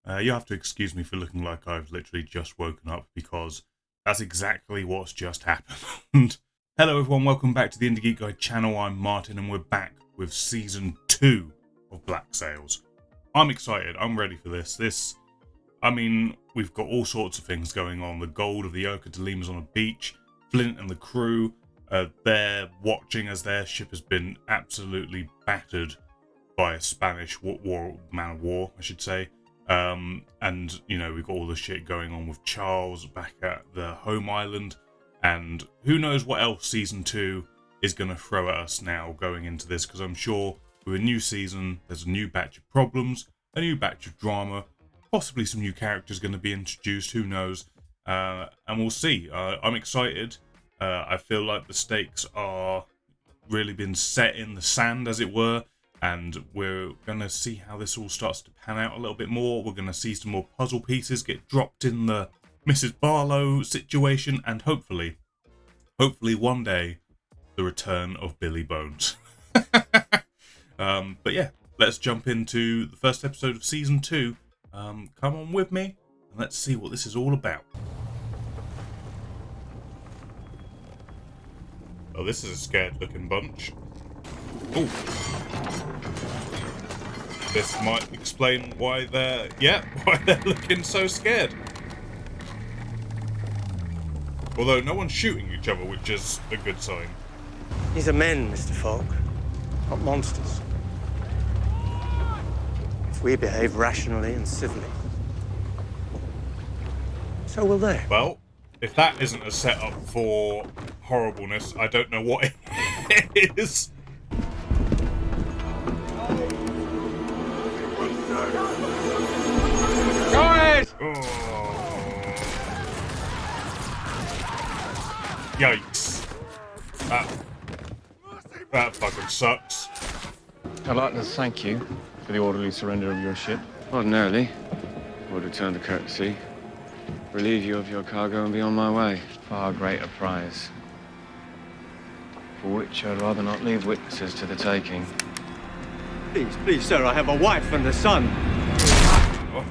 You have to excuse me for looking like I've literally just woken up, because that's exactly what's just happened. Hello everyone, welcome back to the IndieGeekGuy channel. I'm Martin and we're back with Season 2 of Black Sails. I'm excited, I'm ready for this. We've got all sorts of things going on. The gold of the Urca de Lima's on a beach. Flint and the crew, they're watching as their ship has been absolutely battered by a Spanish man of war, I should say. And, you know, we've got all the shit going on with Charles back at the home island. And who knows what else Season 2 is going to throw at us now going into this, because I'm sure with a new season, there's a new batch of problems, a new batch of drama, possibly some new characters going to be introduced, who knows, and we'll see. I'm excited. I feel like the stakes are really been set in the sand, as it were, and we're going to see how this all starts to pan out a little bit more. We're going to see some more puzzle pieces get dropped in the Mrs. Barlow situation, and hopefully one day, the return of Billy Bones. But yeah, let's jump into the first episode of Season 2. Come on with me, and let's see what this is all about. Oh, this is a scared-looking bunch. Ooh. This might explain why they're looking so scared. Although no one's shooting each other, which is a good sign. These are men, Mr. Falk, not monsters. If we behave rationally and civilly, so will they. Well, if that isn't a setup for horribleness, I don't know what it is. Guys! Oh. Yikes. That fucking sucks. I'd like to thank you for the orderly surrender of your ship. Ordinarily, I would return the courtesy, relieve you of your cargo, and be on my way. Far greater prize, for which I'd rather not leave witnesses to the taking. Please, sir, I have a wife and a son. Oh.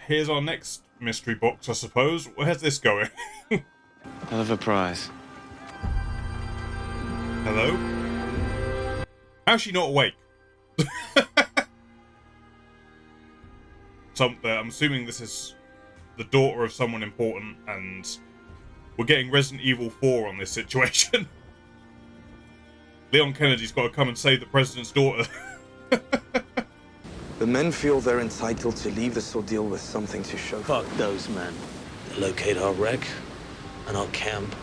Here's our next mystery box, I suppose. Where's this going? Hell of a prize. Hello? How's she not awake? I'm assuming this is the daughter of someone important, and we're getting Resident Evil 4 on this situation. Leon Kennedy's got to come and save the president's daughter. The men feel they're entitled to leave this ordeal with something to show. Fuck those men. They'll locate our wreck and our camp,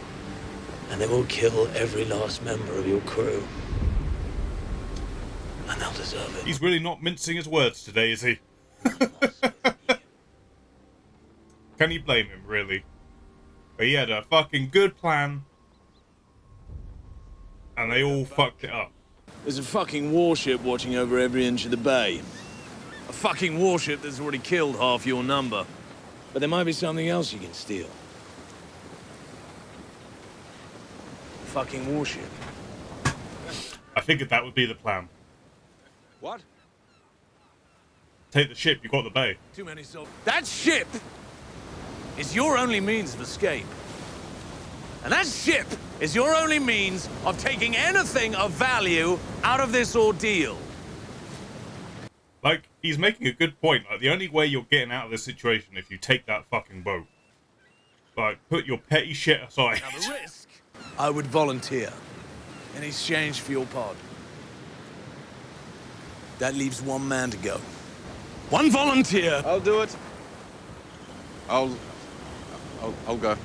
and they will kill every last member of your crew. And they'll deserve it. He's really not mincing his words today, is he? Can you blame him, really? But he had a fucking good plan, and they all fucked it up. There's a fucking warship watching over every inch of the bay. A fucking warship that's already killed half your number. But there might be something else you can steal. A fucking warship. I figured that would be the plan. What? Take the ship, you got the bay. Too many souls. That ship is your only means of escape. And that ship is your only means of taking anything of value out of this ordeal. Like, he's making a good point. Like, the only way you're getting out of this situation if you take that fucking boat. Like, put your petty shit aside. Now the risk, I would volunteer in exchange for your pod. That leaves one man to go. One volunteer. I'll do it. I'll go.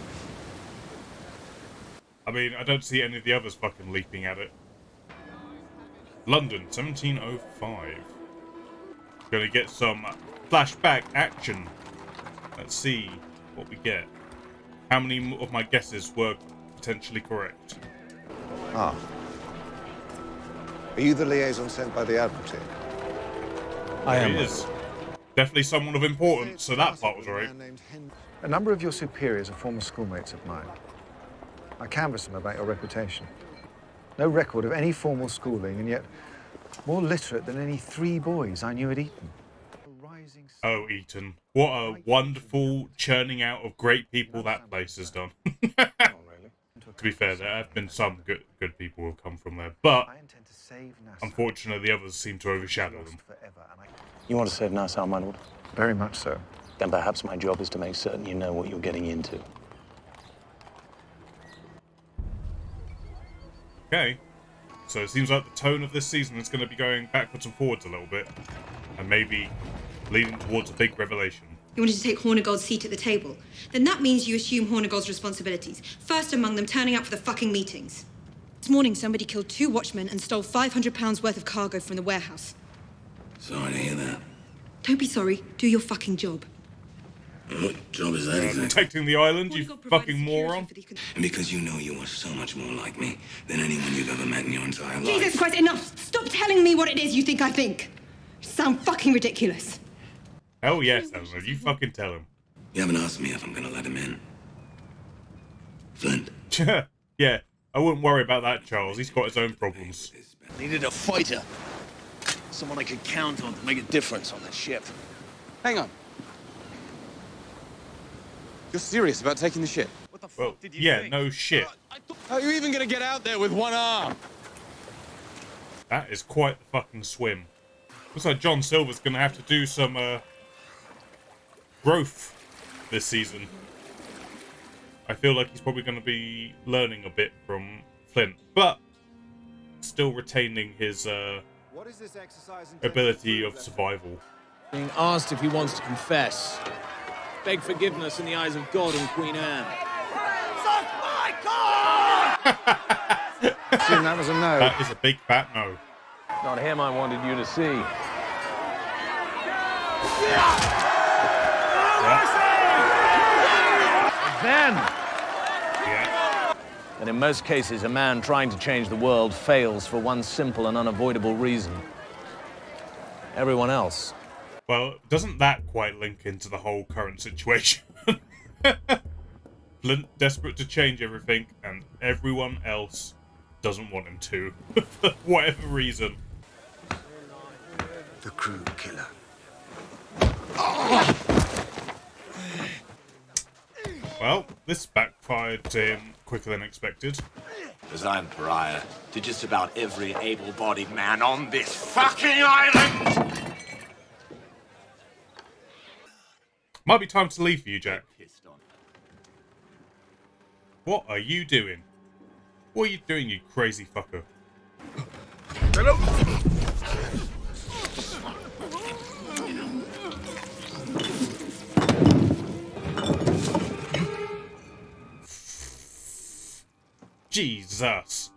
I mean, I don't see any of the others fucking leaping at it. London, 1705. Gonna get some flashback action. Let's see what we get. How many of my guesses were potentially correct? Ah. Are you the liaison sent by the Admiralty? I am. There he is. Definitely someone of importance, so that part was right. A number of your superiors are former schoolmates of mine. I canvassed them about your reputation. No record of any formal schooling, and yet more literate than any 3 boys I knew at Eton. Oh, Eton. What a wonderful churning out of great people that place has done. To be fair, there have been some good people who have come from there, but unfortunately the others seem to overshadow them. You want to save Nassau, my lord? Very much so. Then perhaps my job is to make certain you know what you're getting into. Okay. So it seems like the tone of this season is going to be going backwards and forwards a little bit. And maybe leading towards a big revelation. You wanted to take Hornigold's seat at the table. Then that means you assume Hornigold's responsibilities. First among them, turning up for the fucking meetings. This morning, somebody killed 2 watchmen and stole £500 worth of cargo from the warehouse. Sorry to hear that. Don't be sorry. Do your fucking job. What job is that exactly? Protecting the island, you fucking moron. And because you know you are so much more like me than anyone you've ever met in your entire life. Jesus Christ, enough! Stop telling me what it is you think I think. You sound fucking ridiculous. Hell yes, Eleanor. You fucking tell him. You haven't asked me if I'm gonna let him in. Flint. Yeah, I wouldn't worry about that, Charles. He's got his own problems. Needed a fighter. Someone I could count on to make a difference on that ship. Hang on. You're serious about taking the ship? What the fuck Well, did you yeah, think? no shit. How are you even gonna get out there with one arm? That is quite the fucking swim. Looks like John Silver's gonna have to do some growth this season. I feel like he's probably gonna be learning a bit from Flint, but still retaining his ability of survival. Being asked if he wants to confess. Beg forgiveness in the eyes of God and Queen Anne. Suck my cock! Assume that was a no. That is a big fat no. Not him I wanted you to see. Then, Yeah. and in most cases, a man trying to change the world fails for one simple and unavoidable reason. Everyone else. Well, doesn't that quite link into the whole current situation? Flint desperate to change everything, and everyone else doesn't want him to, for whatever reason. The crew killer. Well, this backfired to him quicker than expected. Because I'm pariah to just about every able-bodied man on this fucking island! Might be time to leave for you, Jack. What are you doing? What are you doing, you crazy fucker? Hello? Jesus.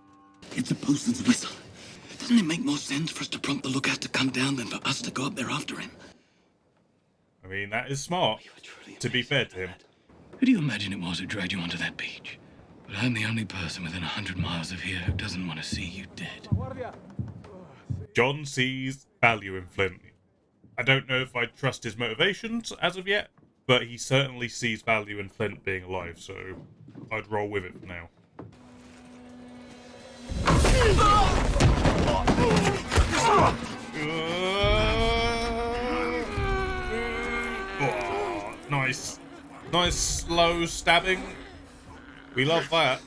It's a postman's whistle. Doesn't it make more sense for us to prompt the lookout to come down than for us to go up there after him? I mean, that is smart, to be fair to him. Who do you imagine it was who dragged you onto that beach? But I'm the only person within 100 miles of here who doesn't want to see you dead. John sees value in Flint. I don't know if I trust his motivations as of yet, but he certainly sees value in Flint being alive, so I'd roll with it for now. Oh, nice. Nice slow stabbing. We love that.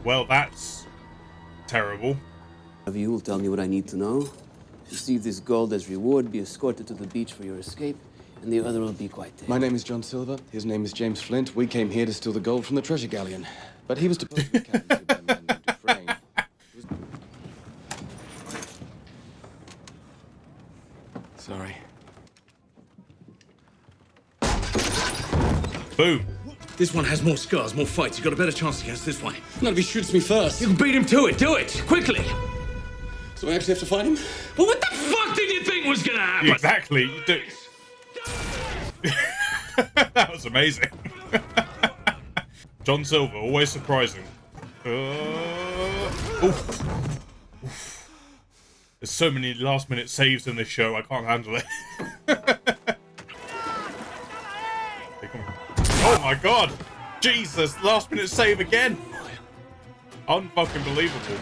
Well, that's terrible. One of you will tell me what I need to know. Receive this gold as reward, be escorted to the beach for your escape, and the other will be quite dead. My name is John Silver. His name is James Flint. We came here to steal the gold from the treasure galleon. But he was deposed to the captain by a man named Dufresne. Sorry. Boom. This one has more scars, more fights. You've got a better chance against this one. Not if he shoots me first. You can beat him to it. Do it. Quickly. So I actually have to fight him? Well, what the fuck did you think was gonna happen? Exactly. You do. That was amazing. John Silver, always surprising. Oof. Oof. There's so many last-minute saves in this show, I can't handle it. Oh my god! Jesus, last-minute save again! Unfucking believable.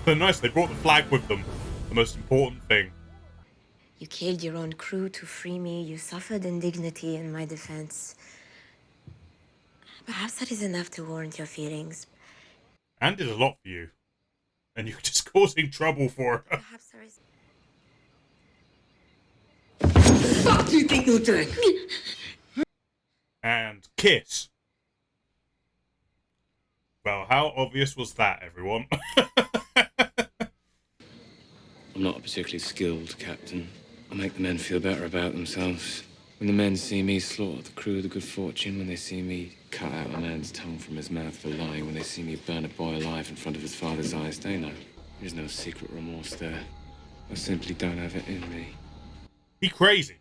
They're nice. They brought the flag with them. The most important thing. You killed your own crew to free me. You suffered indignity in my defense. Perhaps that is enough to warrant your feelings. Anne did a lot for you. And you're just causing trouble for her. Perhaps there is... What the fuck do you think you're doing? And kiss. Well, how obvious was that, everyone? I'm not a particularly skilled captain. I make the men feel better about themselves. When the men see me slaughter the crew of the Good Fortune, when they see me cut out a man's tongue from his mouth for lying, when they see me burn a boy alive in front of his father's eyes, they know there's no secret remorse there. I simply don't have it in me. He crazy.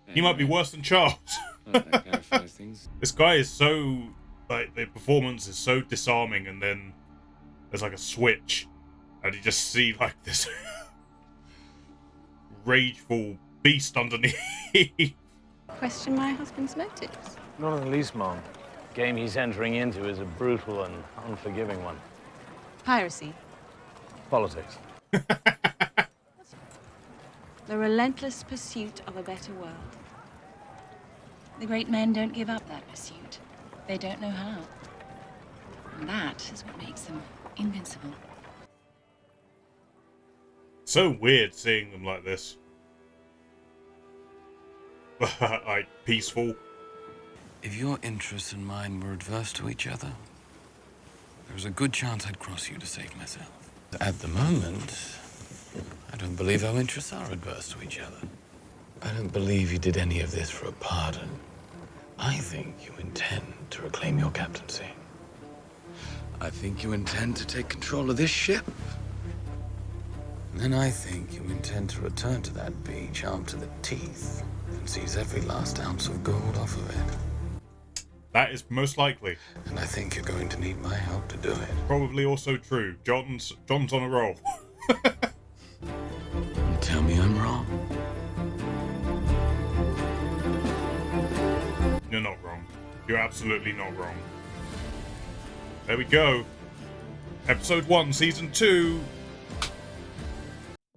He might be worse than Charles. This guy is so, like, the performance is so disarming, and then there's like a switch, and you just see like this rageful beast underneath. Question my husband's motives? Not in the least, Mom. The game he's entering into is a brutal and unforgiving one. Piracy. Politics. The relentless pursuit of a better world. The great men don't give up that pursuit. They don't know how. And that is what makes them invincible. So weird seeing them like this. Like, peaceful. If your interests and mine were adverse to each other, there was a good chance I'd cross you to save myself. At the moment, I don't believe our interests are adverse to each other. I don't believe you did any of this for a pardon. I think you intend to reclaim your captaincy. I think you intend to take control of this ship. And then I think you intend to return to that beach armed to the teeth and seize every last ounce of gold off of it. That is most likely. And I think you're going to need my help to do it. Probably also true. John's on a roll. Tell me I'm wrong. You're not wrong. You're absolutely not wrong. There we go. Episode 1, Season 2.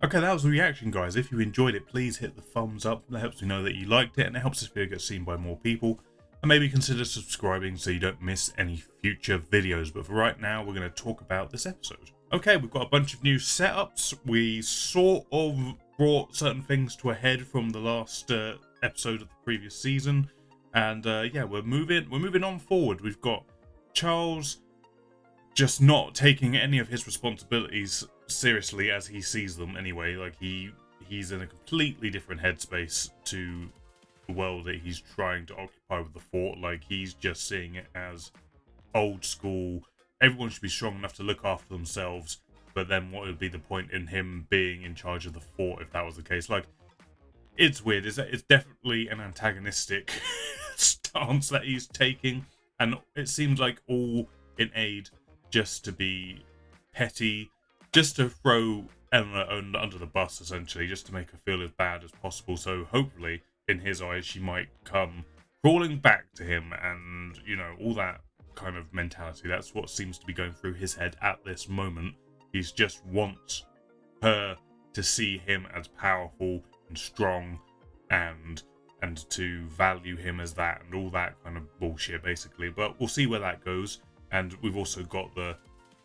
Okay, that was the reaction, guys. If you enjoyed it, please hit the thumbs up. That helps me know that you liked it, and it helps this video get seen by more people. And maybe consider subscribing so you don't miss any future videos. But for right now, we're going to talk about this episode. Okay, we've got a bunch of new setups. We sort of brought certain things to a head from the last episode of the previous season. And yeah, we're moving on forward. We've got Charles just not taking any of his responsibilities seriously as he sees them anyway. Like, he's in a completely different headspace to the world that he's trying to occupy with the fort. Like, he's just seeing it as old school. Everyone should be strong enough to look after themselves, but then what would be the point in him being in charge of the fort if that was the case? Like, it's weird. It's definitely an antagonistic stance that he's taking, and it seems like all in aid just to be petty, just to throw Eleanor under the bus, essentially, just to make her feel as bad as possible. So hopefully, in his eyes, she might come crawling back to him, and, you know, all that kind of mentality. That's what seems to be going through his head at this moment. He just wants her to see him as powerful and strong, and to value him as that, and all that kind of bullshit, basically. But we'll see where that goes. And we've also got the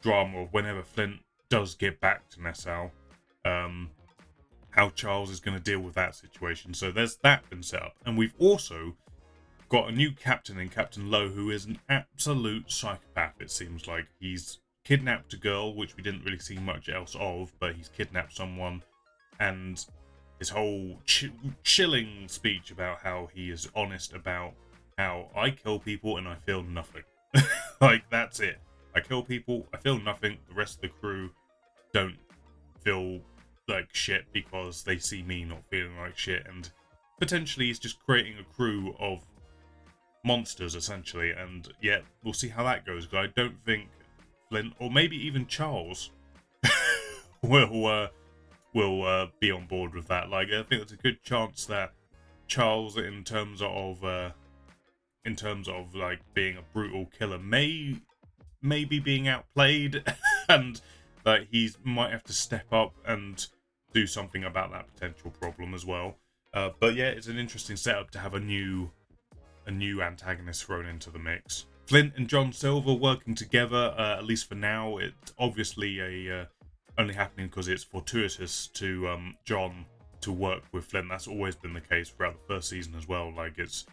drama of whenever Flint does get back to Nassau, how Charles is going to deal with that situation. So there's that been set up. And we've also got a new captain in Captain Lowe, who is an absolute psychopath, it seems like. He's kidnapped a girl, which we didn't really see much else of, but he's kidnapped someone, and his whole chilling speech about how he is honest about how I kill people and I feel nothing. Like, that's it. I kill people, I feel nothing. The rest of the crew don't feel like shit because they see me not feeling like shit. And potentially he's just creating a crew of monsters, essentially. And yet, we'll see how that goes. Because I don't think Flint, or maybe even Charles, will be on board with that. Like, I think there's a good chance that Charles, in terms of like being a brutal killer, maybe being outplayed and that he might have to step up and do something about that potential problem as well. But yeah, it's an interesting setup to have a new antagonist thrown into the mix. Flint and John Silver working together, at least for now. It's obviously only happening because it's fortuitous to John to work with Flint. That's always been the case throughout the first season as well. Like, it's,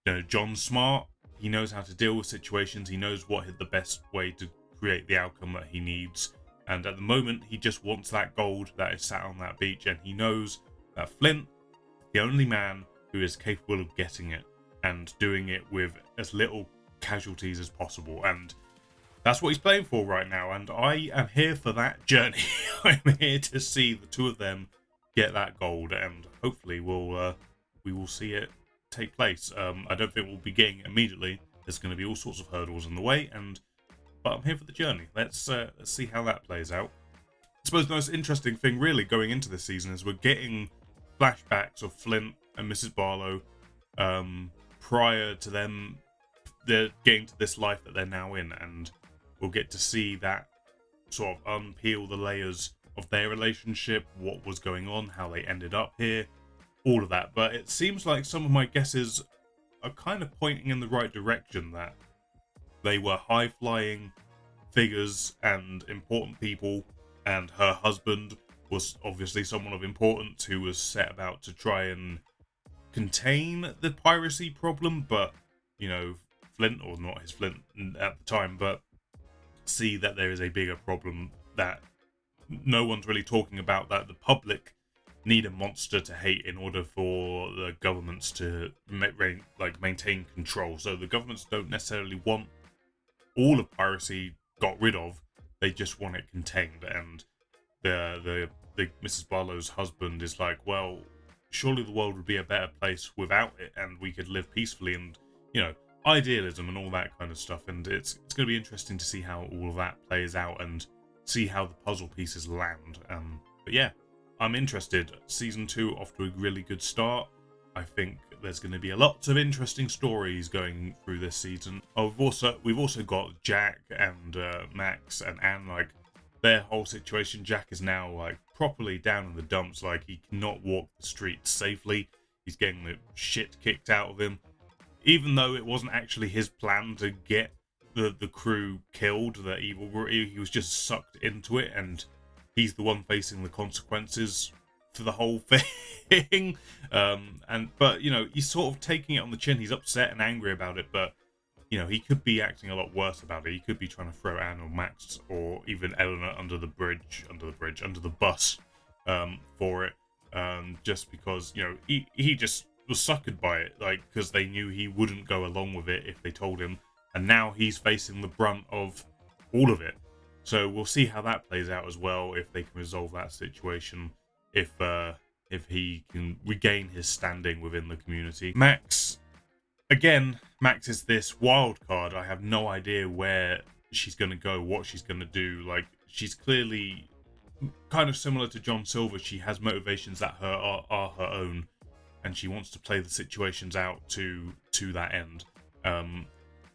you know, John's smart. He knows how to deal with situations. He knows what the best way to create the outcome that he needs. And at the moment, he just wants that gold that is sat on that beach. And he knows that Flint is the only man who is capable of getting it and doing it with as little casualties as possible. And that's what he's playing for right now. And I am here for that journey. I'm here to see the two of them get that gold. And hopefully we will see it take place. I don't think we'll be getting it immediately. There's going to be all sorts of hurdles in the way, but I'm here for the journey. Let's see how that plays out. I suppose the most interesting thing really going into this season is we're getting flashbacks of Flint and Mrs. Barlow prior to them they're getting to this life that they're now in, and we'll get to see that sort of unpeel the layers of their relationship, what was going on, how they ended up here, all of that. But it seems like some of my guesses are kind of pointing in the right direction, that they were high-flying figures and important people, and her husband was obviously someone of importance who was set about to try and contain the piracy problem, but, you know, Flint, or not his Flint at the time, but see that there is a bigger problem that no one's really talking about, that the public need a monster to hate in order for the governments to maintain control. So the governments don't necessarily want all of piracy got rid of, they just want it contained. And the Mrs. Barlow's husband is like, well, surely the world would be a better place without it, and we could live peacefully, and, you know, idealism and all that kind of stuff. And it's going to be interesting to see how all of that plays out and see how the puzzle pieces land. But yeah, I'm interested. Season 2 off to a really good start. I think there's going to be lots of interesting stories going through this season. Oh, we've also got Jack and Max and Anne, like, their whole situation. Jack is now, like, properly down in the dumps. Like, he cannot walk the streets safely. He's getting the shit kicked out of him. Even though it wasn't actually his plan to get the crew killed, the evil, he was just sucked into it, and he's the one facing the consequences for the whole thing. But, you know, he's sort of taking it on the chin. He's upset and angry about it, but, you know, he could be acting a lot worse about it. He could be trying to throw Anne or Max or even Eleanor under the bus for it, just because, you know, he just was suckered by it, like, because they knew he wouldn't go along with it if they told him, and now he's facing the brunt of all of it. So we'll see how that plays out as well, if they can resolve that situation, if he can regain his standing within the community. Max is this wild card. I have no idea where she's going to go, what she's going to do. Like, she's clearly kind of similar to John Silver. She has motivations that are her own, and she wants to play the situations out to that end.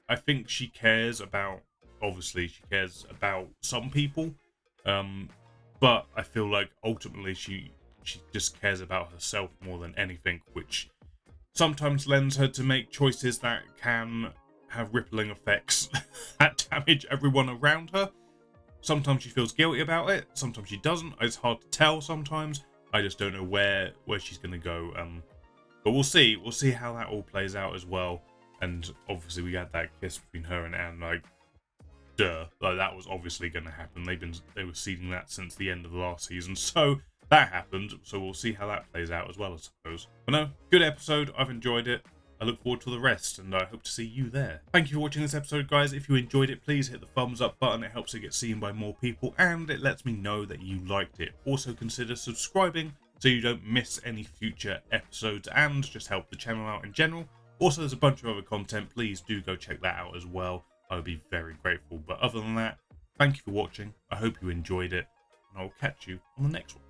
I think she cares about some people, but I feel like ultimately she just cares about herself more than anything, which sometimes lends her to make choices that can have rippling effects that damage everyone around her. Sometimes she feels guilty about it, sometimes she doesn't. It's hard to tell sometimes. I just don't know where she's going to go. But we'll see. We'll see how that all plays out as well. And obviously we had that kiss between her and Anne, like, duh. Like, that was obviously going to happen. They were seeding that since the end of the last season. So that happened. So we'll see how that plays out as well, I suppose. But no, good episode. I've enjoyed it. I look forward to the rest, and I hope to see you there. Thank you for watching this episode, guys. If you enjoyed it, please hit the thumbs up button. It helps it get seen by more people, and it lets me know that you liked it. Also, consider subscribing so you don't miss any future episodes, and just help the channel out in general. Also, there's a bunch of other content. Please do go check that out as well. I would be very grateful. But other than that, thank you for watching. I hope you enjoyed it, and I'll catch you on the next one.